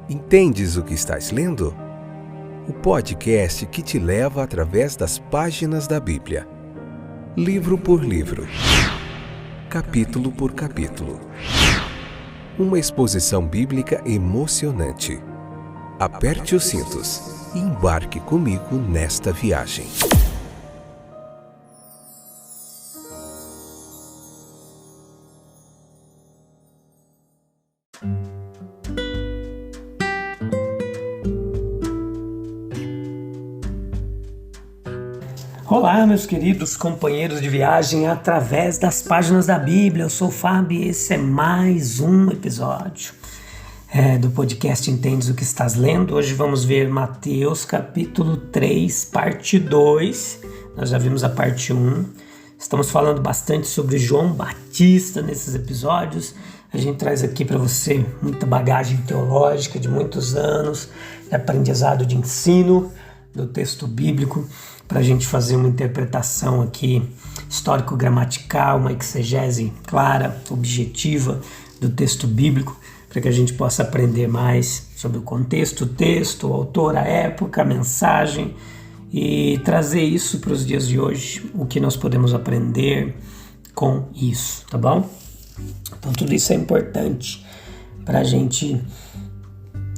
Entendes o que estás lendo? O podcast que te leva através das páginas da Bíblia. Livro por livro. Capítulo por capítulo. Uma exposição bíblica emocionante. Aperte os cintos e embarque comigo nesta viagem. Olá, meus queridos companheiros de viagem através das páginas da Bíblia. Eu sou o Fábio e esse é mais um episódio do podcast Entendes o que estás lendo. Hoje vamos ver Mateus capítulo 3, parte 2. Nós já vimos a parte 1. Estamos falando bastante sobre João Batista nesses episódios. A gente traz aqui para você muita bagagem teológica de muitos anos, de aprendizado de ensino do texto bíblico, para a gente fazer uma interpretação aqui histórico-gramatical, uma exegese clara, objetiva do texto bíblico, para que a gente possa aprender mais sobre o contexto, o texto, o autor, a época, a mensagem e trazer isso para os dias de hoje, o que nós podemos aprender com isso, tá bom? Então tudo isso é importante para a gente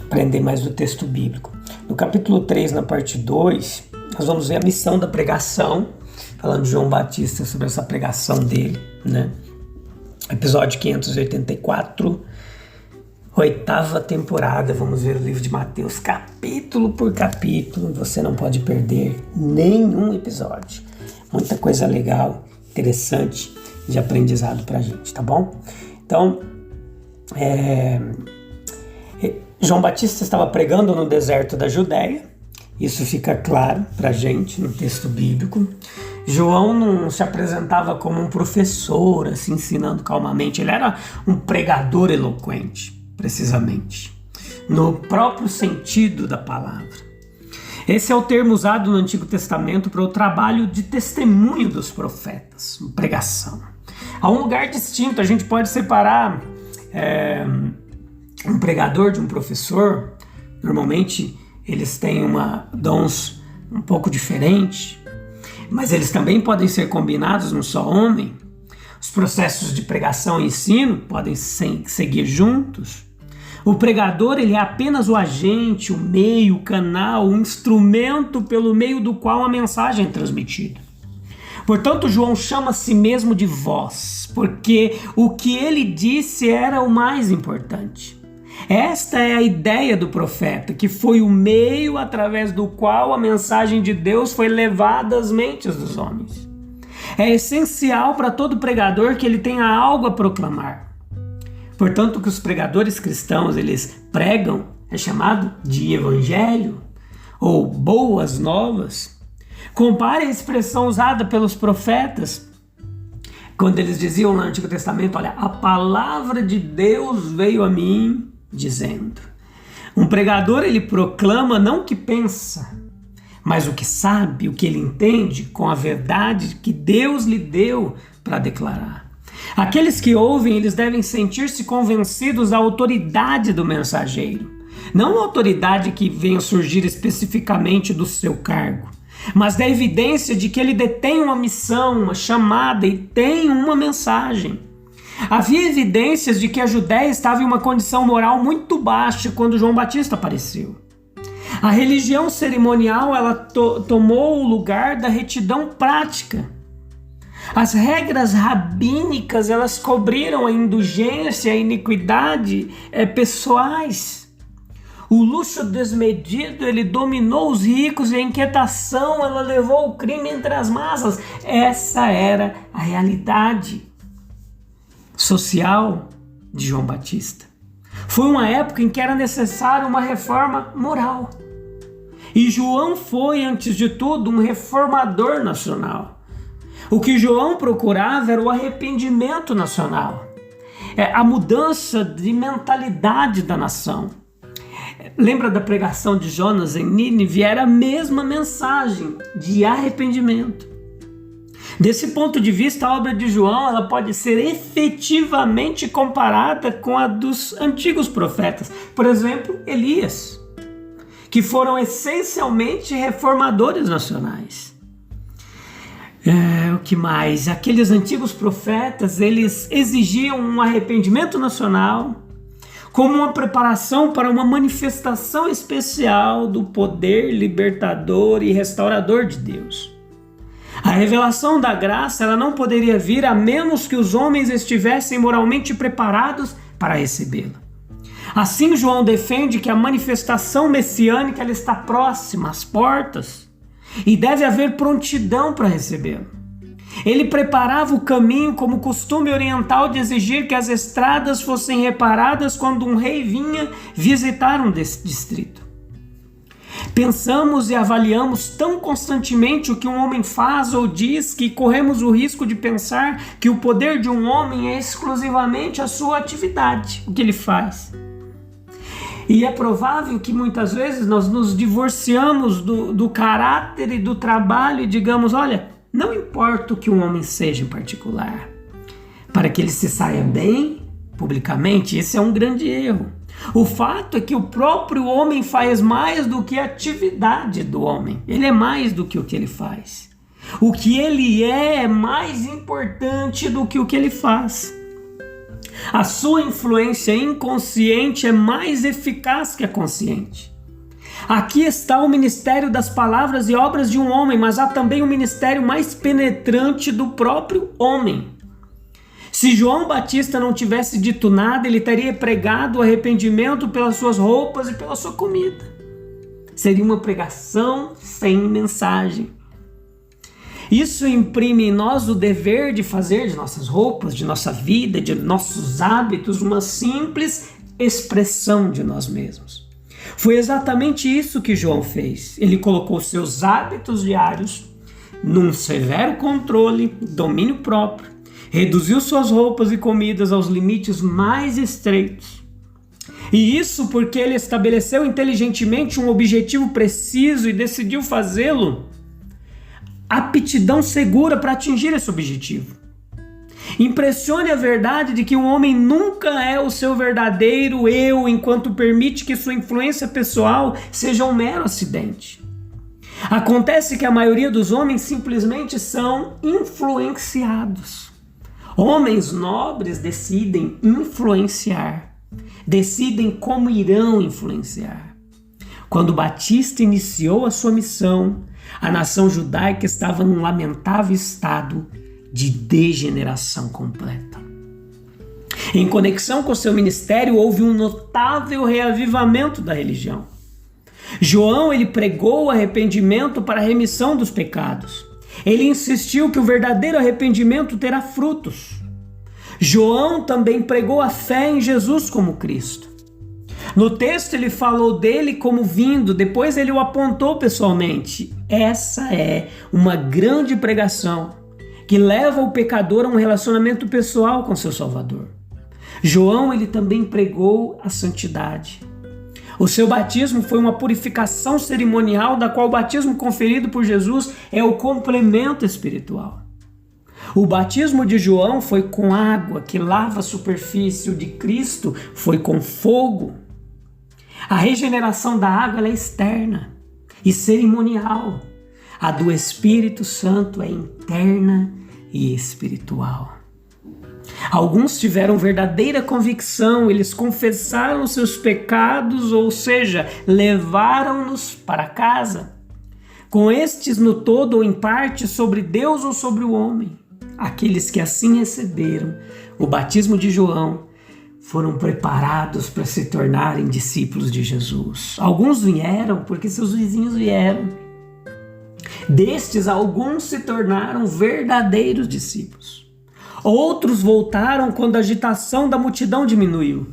aprender mais do texto bíblico. No capítulo 3, na parte 2, nós vamos ver a missão da pregação, falando de João Batista sobre essa pregação dele, né? Episódio 584, 8ª temporada. Vamos ver o livro de Mateus capítulo por capítulo. Você não pode perder nenhum episódio. Muita coisa legal, interessante de aprendizado pra gente, tá bom? Então, João Batista estava pregando no deserto da Judéia. Isso fica claro pra gente no texto bíblico. João não se apresentava como um professor, assim, ensinando calmamente. Ele era um pregador eloquente, precisamente, no próprio sentido da palavra. Esse é o termo usado no Antigo Testamento para o trabalho de testemunho dos profetas, pregação. Há um lugar distinto, a gente pode separar um pregador de um professor. Normalmente eles têm dons um pouco diferentes, mas eles também podem ser combinados num só homem. Os processos de pregação e ensino podem seguir juntos. O pregador, ele é apenas o agente, o meio, o canal, o instrumento pelo meio do qual a mensagem é transmitida. Portanto, João chama a si mesmo de voz, porque o que ele disse era o mais importante. Esta é a ideia do profeta, que foi o meio através do qual a mensagem de Deus foi levada às mentes dos homens. É essencial para todo pregador que ele tenha algo a proclamar. Portanto, o que os pregadores cristãos eles pregam é chamado de evangelho ou boas novas. Compare a expressão usada pelos profetas quando eles diziam no Antigo Testamento: olha, a palavra de Deus veio a mim dizendo. Um pregador, ele proclama não o que pensa, mas o que sabe, o que ele entende com a verdade que Deus lhe deu para declarar. Aqueles que ouvem, eles devem sentir-se convencidos da autoridade do mensageiro. Não a autoridade que venha surgir especificamente do seu cargo, mas da evidência de que ele detém uma missão, uma chamada e tem uma mensagem. Havia evidências de que a Judéia estava em uma condição moral muito baixa quando João Batista apareceu. A religião cerimonial ela tomou o lugar da retidão prática. As regras rabínicas elas cobriram a indulgência e a iniquidade pessoais. O luxo desmedido ele dominou os ricos e a inquietação ela levou o crime entre as massas. Essa era a realidade social de João Batista. Foi uma época em que era necessária uma reforma moral. E João foi, antes de tudo, um reformador nacional. O que João procurava era o arrependimento nacional, a mudança de mentalidade da nação. Lembra da pregação de Jonas em Nínive? Era a mesma mensagem de arrependimento. Desse ponto de vista, a obra de João ela pode ser efetivamente comparada com a dos antigos profetas. Por exemplo, Elias, que foram essencialmente reformadores nacionais. O que mais? Aqueles antigos profetas, eles exigiam um arrependimento nacional como uma preparação para uma manifestação especial do poder libertador e restaurador de Deus. A revelação da graça ela não poderia vir a menos que os homens estivessem moralmente preparados para recebê-la. Assim, João defende que a manifestação messiânica ela está próxima às portas e deve haver prontidão para recebê-la. Ele preparava o caminho como costume oriental de exigir que as estradas fossem reparadas quando um rei vinha visitar um distrito. Pensamos e avaliamos tão constantemente o que um homem faz ou diz que corremos o risco de pensar que o poder de um homem é exclusivamente a sua atividade, o que ele faz. E é provável que muitas vezes nós nos divorciamos do caráter e do trabalho e digamos, olha, não importa o que um homem seja em particular, para que ele se saia bem publicamente, esse é um grande erro. O fato é que o próprio homem faz mais do que a atividade do homem. Ele é mais do que o que ele faz. O que ele é mais importante do que o que ele faz. A sua influência inconsciente é mais eficaz que a consciente. Aqui está o ministério das palavras e obras de um homem, mas há também o ministério mais penetrante do próprio homem. Se João Batista não tivesse dito nada, ele teria pregado o arrependimento pelas suas roupas e pela sua comida. Seria uma pregação sem mensagem. Isso imprime em nós o dever de fazer de nossas roupas, de nossa vida, de nossos hábitos, uma simples expressão de nós mesmos. Foi exatamente isso que João fez. Ele colocou seus hábitos diários num severo controle, domínio próprio, reduziu suas roupas e comidas aos limites mais estreitos. E isso porque ele estabeleceu inteligentemente um objetivo preciso e decidiu fazê-lo aptidão segura para atingir esse objetivo. Impressione a verdade de que um homem nunca é o seu verdadeiro eu enquanto permite que sua influência pessoal seja um mero acidente. Acontece que a maioria dos homens simplesmente são influenciados. Homens nobres decidem influenciar, decidem como irão influenciar. Quando Batista iniciou a sua missão, a nação judaica estava num lamentável estado de degeneração completa. Em conexão com seu ministério, houve um notável reavivamento da religião. João ele pregou o arrependimento para a remissão dos pecados. Ele insistiu que o verdadeiro arrependimento terá frutos. João também pregou a fé em Jesus como Cristo. No texto ele falou dele como vindo, depois ele o apontou pessoalmente. Essa é uma grande pregação que leva o pecador a um relacionamento pessoal com seu Salvador. João ele também pregou a santidade. O seu batismo foi uma purificação cerimonial, da qual o batismo conferido por Jesus é o complemento espiritual. O batismo de João foi com água que lava a superfície, o de Cristo foi com fogo. A regeneração da água ela é externa e cerimonial. A do Espírito Santo é interna e espiritual. Alguns tiveram verdadeira convicção, eles confessaram seus pecados, ou seja, levaram-nos para casa. Com estes no todo ou em parte sobre Deus ou sobre o homem. Aqueles que assim receberam o batismo de João foram preparados para se tornarem discípulos de Jesus. Alguns vieram porque seus vizinhos vieram. Destes, alguns se tornaram verdadeiros discípulos. Outros voltaram quando a agitação da multidão diminuiu.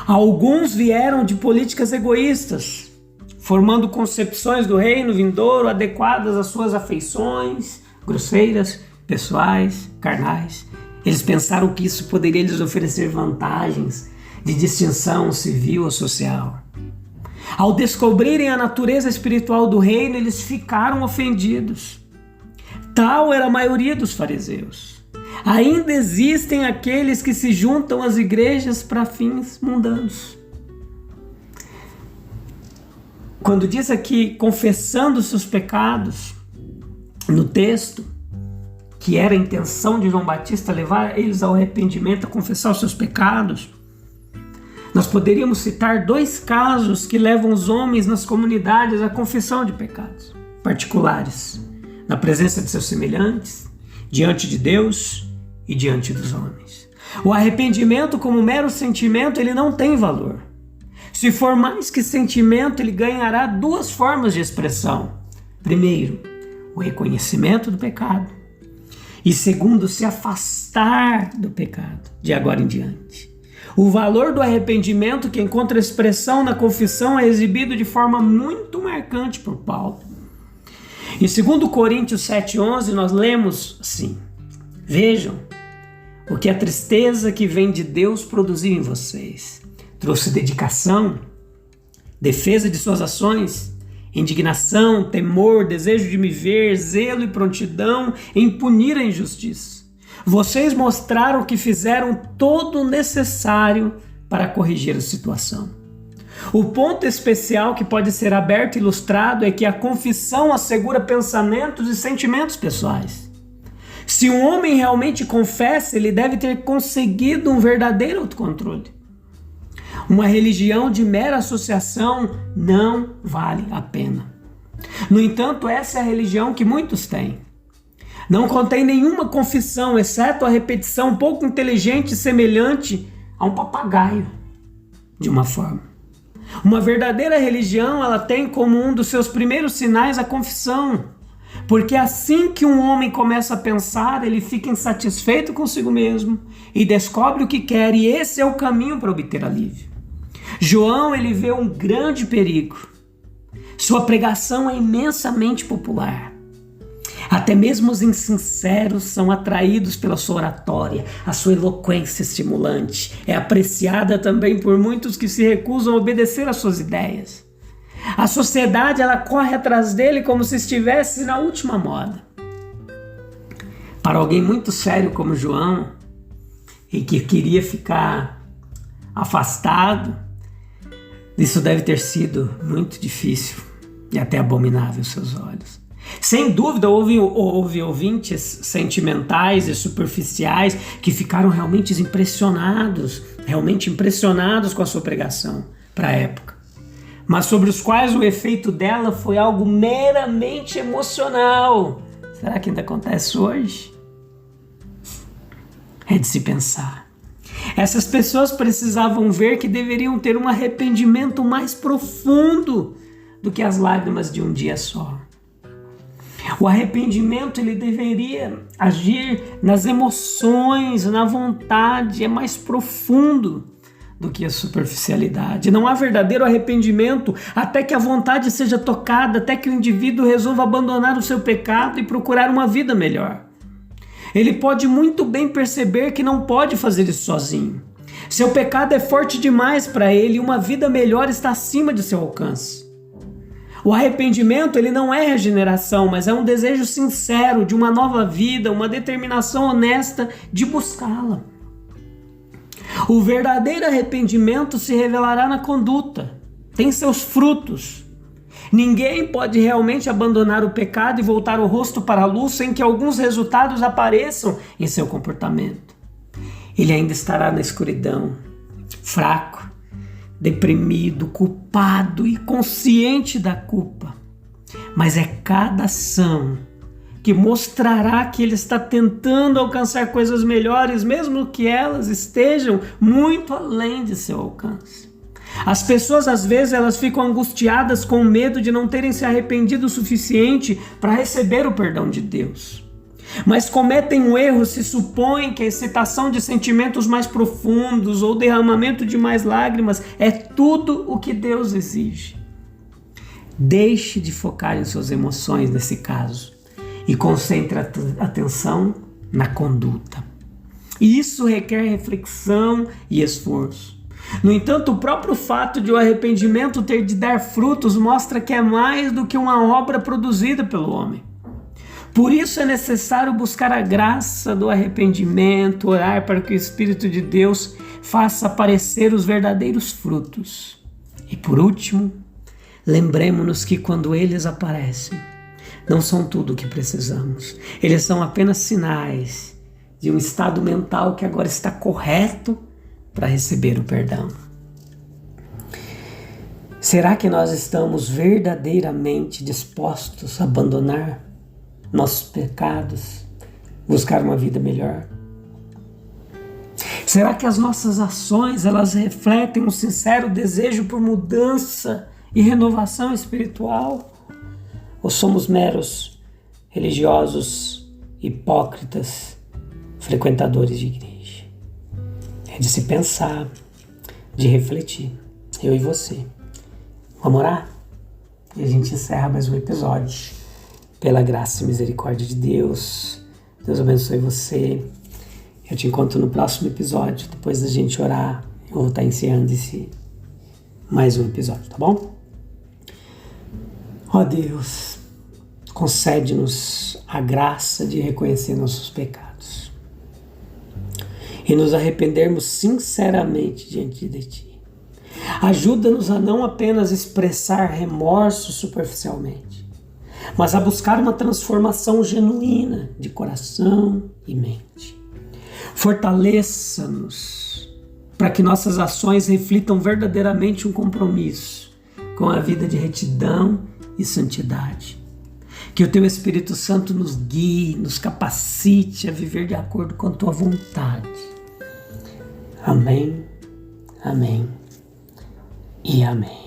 Alguns vieram de políticas egoístas, formando concepções do reino vindouro adequadas às suas afeições, grosseiras, pessoais, carnais. Eles pensaram que isso poderia lhes oferecer vantagens de distinção civil ou social. Ao descobrirem a natureza espiritual do reino, eles ficaram ofendidos. Tal era a maioria dos fariseus. Ainda existem aqueles que se juntam às igrejas para fins mundanos. Quando diz aqui, confessando seus pecados, no texto, que era a intenção de João Batista levar eles ao arrependimento, a confessar os seus pecados, nós poderíamos citar 2 casos que levam os homens nas comunidades à confissão de pecados particulares, na presença de seus semelhantes, diante de Deus e diante dos homens. O arrependimento, como mero sentimento, ele não tem valor. Se for mais que sentimento, ele ganhará 2 formas de expressão. Primeiro, o reconhecimento do pecado. E segundo, se afastar do pecado, de agora em diante. O valor do arrependimento, que encontra expressão na confissão, é exibido de forma muito marcante por Paulo. Em 2 Coríntios 7,11, nós lemos assim: vejam o que a tristeza que vem de Deus produziu em vocês. Trouxe dedicação, defesa de suas ações, indignação, temor, desejo de me ver, zelo e prontidão em punir a injustiça. Vocês mostraram que fizeram todo o necessário para corrigir a situação. O ponto especial que pode ser aberto e ilustrado é que a confissão assegura pensamentos e sentimentos pessoais. Se um homem realmente confessa, ele deve ter conseguido um verdadeiro autocontrole. Uma religião de mera associação não vale a pena. No entanto, essa é a religião que muitos têm. Não contém nenhuma confissão, exceto a repetição pouco inteligente e semelhante a um papagaio, de uma forma. Uma verdadeira religião, ela tem como um dos seus primeiros sinais a confissão. Porque assim que um homem começa a pensar, ele fica insatisfeito consigo mesmo e descobre o que quer, e esse é o caminho para obter alívio. João, ele vê um grande perigo. Sua pregação é imensamente popular. Até mesmo os insinceros são atraídos pela sua oratória, a sua eloquência estimulante. É apreciada também por muitos que se recusam a obedecer às suas ideias. A sociedade, ela corre atrás dele como se estivesse na última moda. Para alguém muito sério como João, e que queria ficar afastado, isso deve ter sido muito difícil e até abominável aos seus olhos. Sem dúvida, houve ouvintes sentimentais e superficiais que ficaram realmente impressionados com a sua pregação para a época, mas sobre os quais o efeito dela foi algo meramente emocional. Será que ainda acontece hoje? É de se pensar. Essas pessoas precisavam ver que deveriam ter um arrependimento mais profundo do que as lágrimas de um dia só. O arrependimento, ele deveria agir nas emoções, na vontade, é mais profundo do que a superficialidade. Não há verdadeiro arrependimento até que a vontade seja tocada, até que o indivíduo resolva abandonar o seu pecado e procurar uma vida melhor. Ele pode muito bem perceber que não pode fazer isso sozinho. Seu pecado é forte demais para ele e uma vida melhor está acima de seu alcance. O arrependimento, ele não é regeneração, mas é um desejo sincero de uma nova vida, uma determinação honesta de buscá-la. O verdadeiro arrependimento se revelará na conduta, tem seus frutos. Ninguém pode realmente abandonar o pecado e voltar o rosto para a luz sem que alguns resultados apareçam em seu comportamento. Ele ainda estará na escuridão, fraco, deprimido, culpado e consciente da culpa. Mas é cada ação que mostrará que ele está tentando alcançar coisas melhores, mesmo que elas estejam muito além de seu alcance. As pessoas, às vezes, elas ficam angustiadas com medo de não terem se arrependido o suficiente para receber o perdão de Deus. Mas cometem um erro se supõem que a excitação de sentimentos mais profundos ou derramamento de mais lágrimas é tudo o que Deus exige. Deixe de focar em suas emoções nesse caso e concentre a atenção na conduta. E isso requer reflexão e esforço. No entanto, o próprio fato de o arrependimento ter de dar frutos mostra que é mais do que uma obra produzida pelo homem. Por isso é necessário buscar a graça do arrependimento, orar para que o Espírito de Deus faça aparecer os verdadeiros frutos. E por último, lembremos-nos que quando eles aparecem, não são tudo o que precisamos. Eles são apenas sinais de um estado mental que agora está correto para receber o perdão. Será que nós estamos verdadeiramente dispostos a abandonar nossos pecados, buscar uma vida melhor? Será que as nossas ações, elas refletem um sincero desejo por mudança e renovação espiritual? Ou somos meros religiosos, hipócritas, frequentadores de igreja? É de se pensar, de refletir, eu e você. Vamos orar? E a gente encerra mais um episódio. Pela graça e misericórdia de Deus, Deus abençoe você. Eu te encontro no próximo episódio. Depois da gente orar, eu vou estar encerrando mais um episódio, tá bom? Ó Deus, concede-nos a graça de reconhecer nossos pecados e nos arrependermos sinceramente diante de Ti. Ajuda-nos a não apenas expressar remorso superficialmente, mas a buscar uma transformação genuína de coração e mente. Fortaleça-nos para que nossas ações reflitam verdadeiramente um compromisso com a vida de retidão e santidade. Que o Teu Espírito Santo nos guie, nos capacite a viver de acordo com a Tua vontade. Amém, amém e amém.